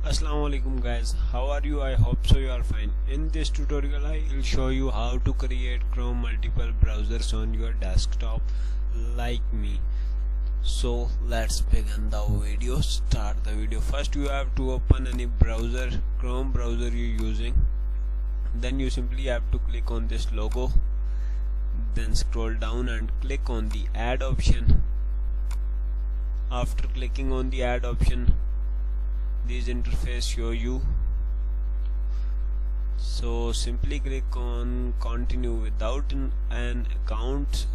Aslam-o-Alaikum guys, how are you? I hope so you are fine. In this tutorial I will show you how to create Chrome multiple browsers on your desktop like me. So let's begin the video. Start the video. First you have to open any browser, Chrome browser you're using. Then you simply have to click on this logo. Then scroll down and click on the add option. After clicking on the add option, this interface show you. So simply click on continue without an account.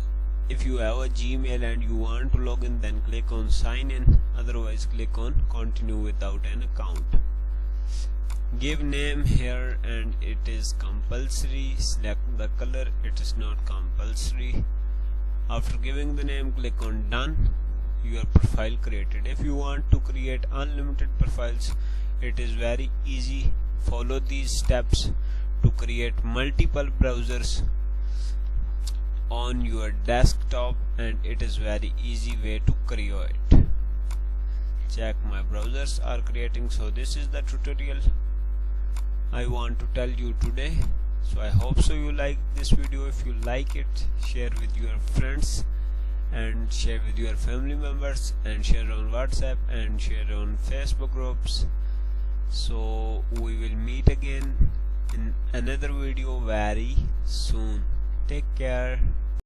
If you have a Gmail and you want to log in, then click on sign in, otherwise click on continue without an account. Give name here and it is compulsory. Select the color, it is not compulsory. After giving the name, click on done. Your profile created. If you want to create unlimited profiles, it is very easy. Follow these steps to create multiple browsers on your desktop, and it is very easy way to create. Check my browsers are creating. So this is the tutorial I want to tell you today. So I hope so you like this video. If you like it, share with your friends and share with your family members, and share on WhatsApp and share on Facebook groups. So we will meet again in another video very soon. Take care.